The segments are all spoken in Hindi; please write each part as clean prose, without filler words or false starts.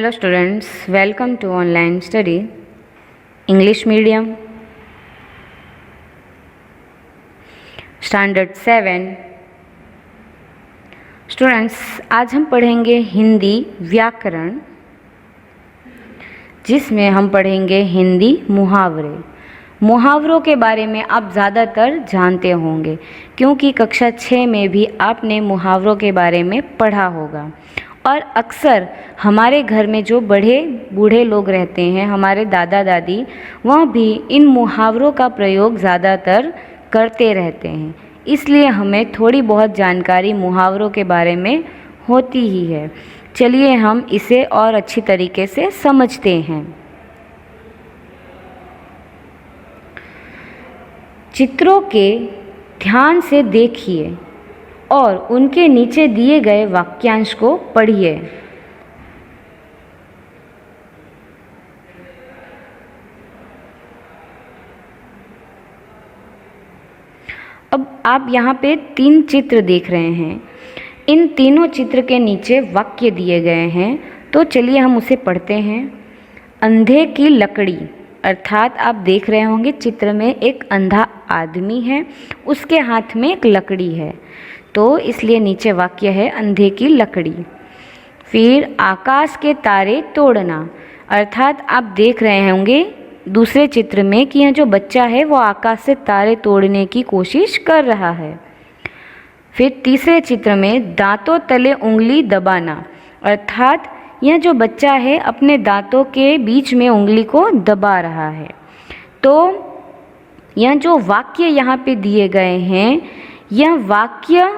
Hello students, welcome to online study English medium Standard 7। Students, आज हम पढ़ेंगे हिंदी व्याकरण, जिसमें हम पढ़ेंगे हिंदी मुहावरे। मुहावरों के बारे में आप ज़्यादातर जानते होंगे, क्योंकि कक्षा 6 में भी आपने मुहावरों के बारे में पढ़ा होगा। और अक्सर हमारे घर में जो बड़े बूढ़े लोग रहते हैं, हमारे दादा दादी, वह भी इन मुहावरों का प्रयोग ज़्यादातर करते रहते हैं। इसलिए हमें थोड़ी बहुत जानकारी मुहावरों के बारे में होती ही है। चलिए हम इसे और अच्छी तरीके से समझते हैं। चित्रों के ध्यान से देखिए और उनके नीचे दिए गए वाक्यांश को पढ़िए। अब आप यहाँ पे 3 चित्र देख रहे हैं। इन तीनों चित्र के नीचे वाक्य दिए गए हैं, तो चलिए हम उसे पढ़ते हैं। अंधे की लकड़ी, अर्थात आप देख रहे होंगे चित्र में एक अंधा आदमी है, उसके हाथ में एक लकड़ी है, तो इसलिए नीचे वाक्य है अंधे की लकड़ी। फिर आकाश के तारे तोड़ना, अर्थात आप देख रहे होंगे दूसरे चित्र में कि यह जो बच्चा है वो आकाश से तारे तोड़ने की कोशिश कर रहा है। फिर तीसरे चित्र में दांतों तले उंगली दबाना, अर्थात यह जो बच्चा है अपने दांतों के बीच में उंगली को दबा रहा है। तो यह जो वाक्य यहाँ पे दिए गए हैं, यह वाक्य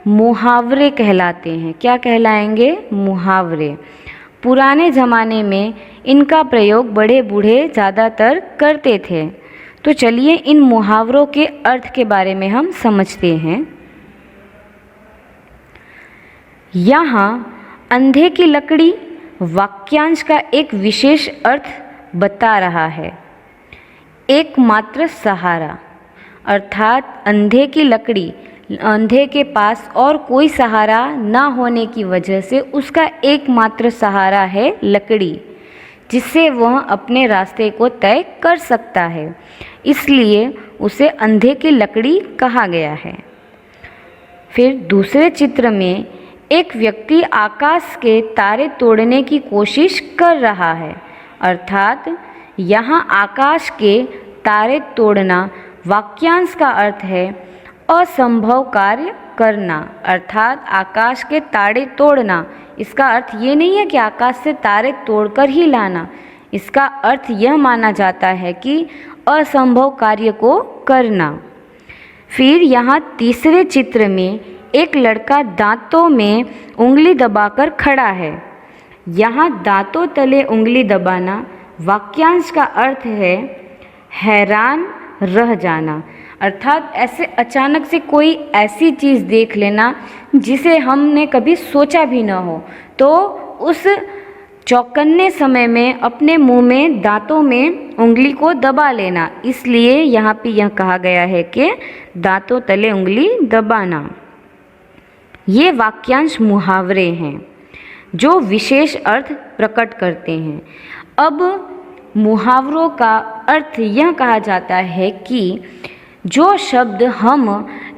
मुहावरे कहलाते हैं। क्या कहलाएंगे? मुहावरे। पुराने ज़माने में इनका प्रयोग बड़े बूढ़े ज़्यादातर करते थे। तो चलिए इन मुहावरों के अर्थ के बारे में हम समझते हैं। यहाँ अंधे की लकड़ी वाक्यांश का एक विशेष अर्थ बता रहा है। एकमात्र सहारा, अर्थात अंधे की लकड़ी, अंधे के पास और कोई सहारा ना होने की वजह से उसका एकमात्र सहारा है लकड़ी, जिससे वह अपने रास्ते को तय कर सकता है। इसलिए उसे अंधे की लकड़ी कहा गया है। फिर दूसरे चित्र में एक व्यक्ति आकाश के तारे तोड़ने की कोशिश कर रहा है, अर्थात यहाँ आकाश के तारे तोड़ना वाक्यांश का अर्थ है असंभव कार्य करना, अर्थात आकाश के तारे तोड़ना। इसका अर्थ ये नहीं है कि आकाश से तारे तोड़कर ही लाना, इसका अर्थ यह माना जाता है कि असंभव कार्य को करना। फिर यहाँ तीसरे चित्र में एक लड़का दांतों में उंगली दबाकर खड़ा है। यहाँ दांतों तले उंगली दबाना वाक्यांश का अर्थ है हैरान रह जाना, अर्थात ऐसे अचानक से कोई ऐसी चीज़ देख लेना जिसे हमने कभी सोचा भी न हो, तो उस चौकन्ने समय में अपने मुंह में दांतों में उंगली को दबा लेना। इसलिए यहाँ पे यह कहा गया है कि दांतों तले उंगली दबाना। ये वाक्यांश मुहावरे हैं जो विशेष अर्थ प्रकट करते हैं। अब मुहावरों का अर्थ यह कहा जाता है कि जो शब्द हम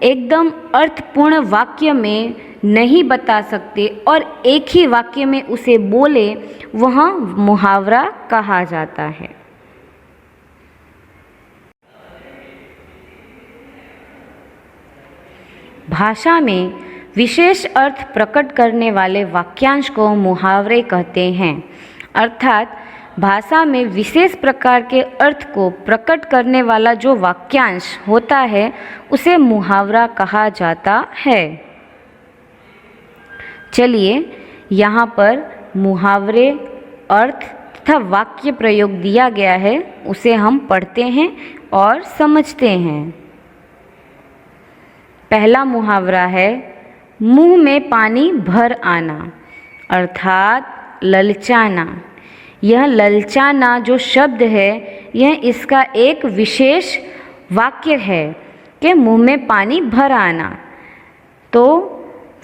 एकदम अर्थपूर्ण वाक्य में नहीं बता सकते और एक ही वाक्य में उसे बोले, वह मुहावरा कहा जाता है। भाषा में विशेष अर्थ प्रकट करने वाले वाक्यांश को मुहावरे कहते हैं, अर्थात भाषा में विशेष प्रकार के अर्थ को प्रकट करने वाला जो वाक्यांश होता है उसे मुहावरा कहा जाता है। चलिए यहाँ पर मुहावरे अर्थ तथा वाक्य प्रयोग दिया गया है, उसे हम पढ़ते हैं और समझते हैं। पहला मुहावरा है मुंह में पानी भर आना, अर्थात ललचाना। यह ललचाना जो शब्द है, यह इसका एक विशेष वाक्य है कि मुंह में पानी भर आना। तो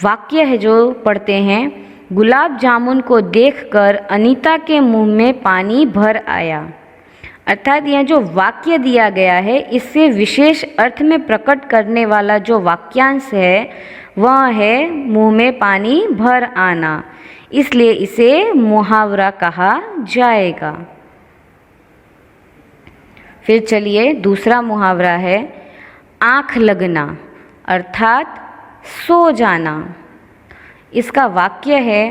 वाक्य है जो पढ़ते हैं गुलाब जामुन को देखकर अनीता के मुंह में पानी भर आया। अर्थात यह जो वाक्य दिया गया है इससे विशेष अर्थ में प्रकट करने वाला जो वाक्यांश है वह है मुंह में पानी भर आना, इसलिए इसे मुहावरा कहा जाएगा। फिर चलिए दूसरा मुहावरा है आँख लगना अर्थात सो जाना। इसका वाक्य है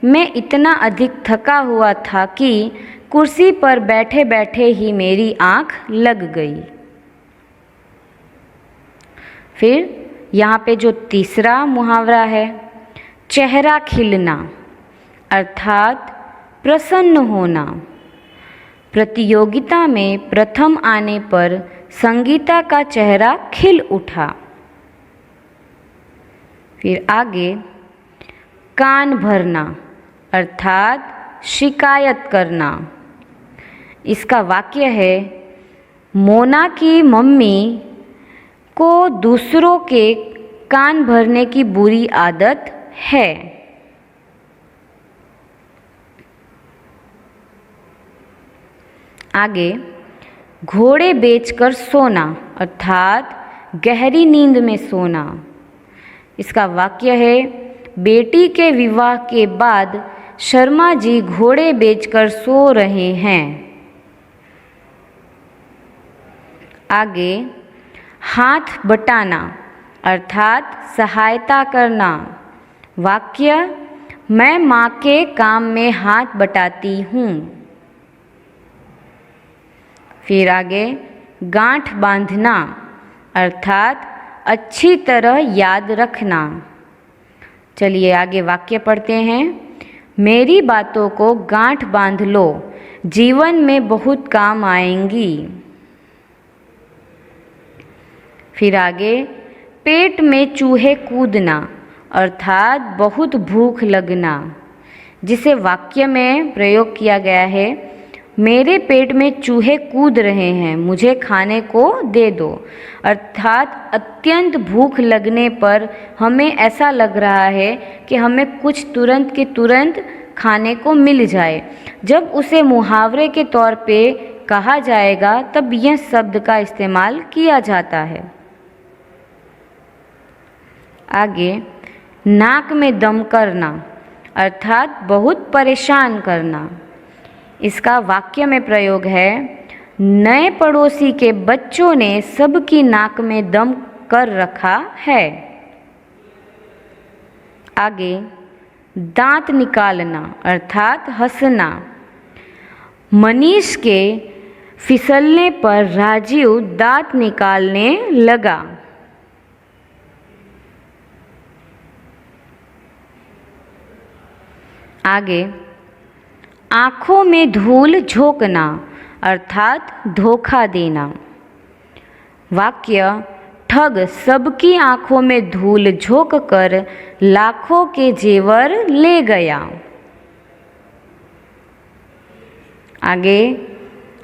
मैं इतना अधिक थका हुआ था कि कुर्सी पर बैठे बैठे ही मेरी आँख लग गई। फिर यहाँ पे जो तीसरा मुहावरा है चेहरा खिलना अर्थात प्रसन्न होना। प्रतियोगिता में प्रथम आने पर संगीता का चेहरा खिल उठा। फिर आगे कान भरना अर्थात शिकायत करना। इसका वाक्य है मोना की मम्मी को दूसरों के कान भरने की बुरी आदत है। आगे घोड़े बेचकर सोना अर्थात गहरी नींद में सोना। इसका वाक्य है बेटी के विवाह के बाद शर्मा जी घोड़े बेचकर सो रहे हैं। आगे हाथ बटाना अर्थात सहायता करना। वाक्य मैं माँ के काम में हाथ बटाती हूँ। फिर आगे गांठ बांधना अर्थात अच्छी तरह याद रखना। चलिए आगे वाक्य पढ़ते हैं। मेरी बातों को गांठ बांध लो, जीवन में बहुत काम आएंगी। फिर आगे पेट में चूहे कूदना अर्थात बहुत भूख लगना, जिसे वाक्य में प्रयोग किया गया है मेरे पेट में चूहे कूद रहे हैं, मुझे खाने को दे दो। अर्थात अत्यंत भूख लगने पर हमें ऐसा लग रहा है कि हमें कुछ तुरंत के तुरंत खाने को मिल जाए। जब उसे मुहावरे के तौर पे कहा जाएगा तब यह शब्द का इस्तेमाल किया जाता है। आगे नाक में दम करना अर्थात बहुत परेशान करना। इसका वाक्य में प्रयोग है नए पड़ोसी के बच्चों ने सबकी नाक में दम कर रखा है। आगे दांत निकालना अर्थात हंसना। मनीष के फिसलने पर राजीव दांत निकालने लगा। आगे आँखों में धूल झोंकना अर्थात धोखा देना। वाक्य ठग सबकी आँखों में धूल झोंककर लाखों के जेवर ले गया। आगे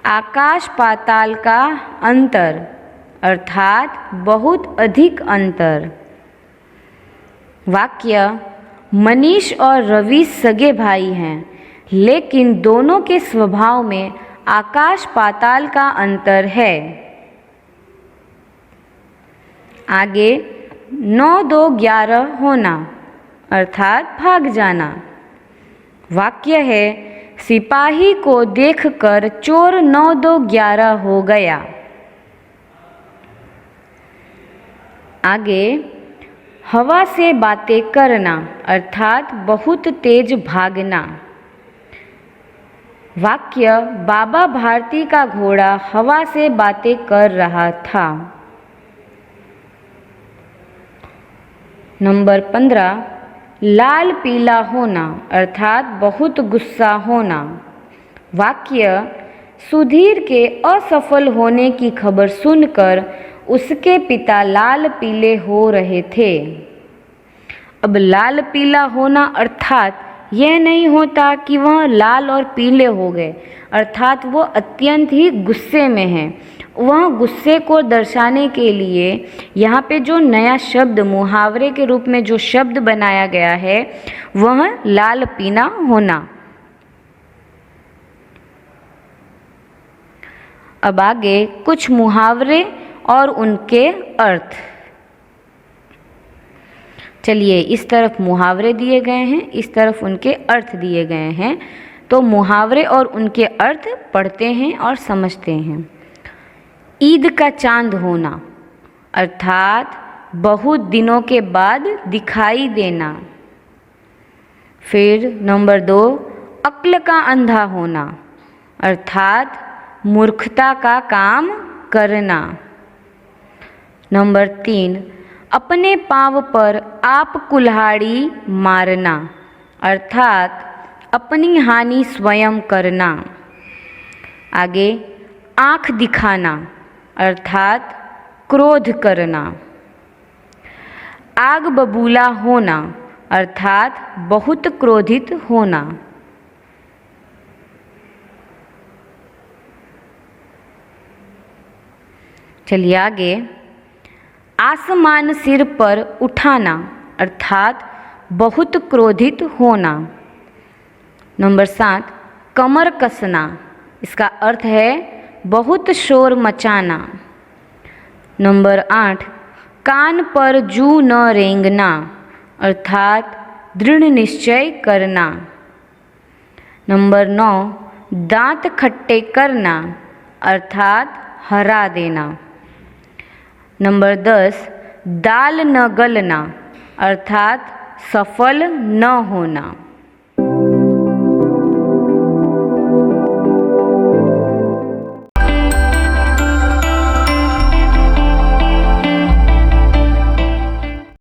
आकाश पाताल का अंतर अर्थात बहुत अधिक अंतर। वाक्य मनीष और रवि सगे भाई हैं, लेकिन दोनों के स्वभाव में आकाश पाताल का अंतर है। आगे 9-2-11 होना अर्थात भाग जाना। वाक्य है सिपाही को देखकर चोर 9-2-11 हो गया। आगे हवा से बातें करना अर्थात बहुत तेज भागना। वाक्य बाबा भारती का घोड़ा हवा से बातें कर रहा था। नंबर 15 लाल पीला होना अर्थात बहुत गुस्सा होना। वाक्य सुधीर के असफल होने की खबर सुनकर उसके पिता लाल पीले हो रहे थे। अब लाल पीला होना अर्थात यह नहीं होता कि वह लाल और पीले हो गए, अर्थात वो अत्यंत ही गुस्से में हैं वह गुस्से को दर्शाने के लिए यहाँ पे जो नया शब्द मुहावरे के रूप में जो शब्द बनाया गया है वह लाल पीना होना। अब आगे कुछ मुहावरे और उनके अर्थ। चलिए, इस तरफ मुहावरे दिए गए हैं, इस तरफ उनके अर्थ दिए गए हैं, तो मुहावरे और उनके अर्थ पढ़ते हैं और समझते हैं। ईद का चांद होना अर्थात बहुत दिनों के बाद दिखाई देना। फिर नंबर 2, अक्ल का अंधा होना अर्थात मूर्खता का काम करना। नंबर 3, अपने पाँव पर आप कुल्हाड़ी मारना अर्थात अपनी हानि स्वयं करना। आगे, आँख दिखाना अर्थात क्रोध करना। आग बबूला होना अर्थात बहुत क्रोधित होना। चलिए आगे, आसमान सिर पर उठाना अर्थात बहुत क्रोधित होना। नंबर 7, कमर कसना, इसका अर्थ है बहुत शोर मचाना। नंबर 8, कान पर जू न रेंगना अर्थात दृढ़ निश्चय करना। नंबर 9, दांत खट्टे करना अर्थात हरा देना। नंबर 10, दाल न गलना अर्थात सफल न होना।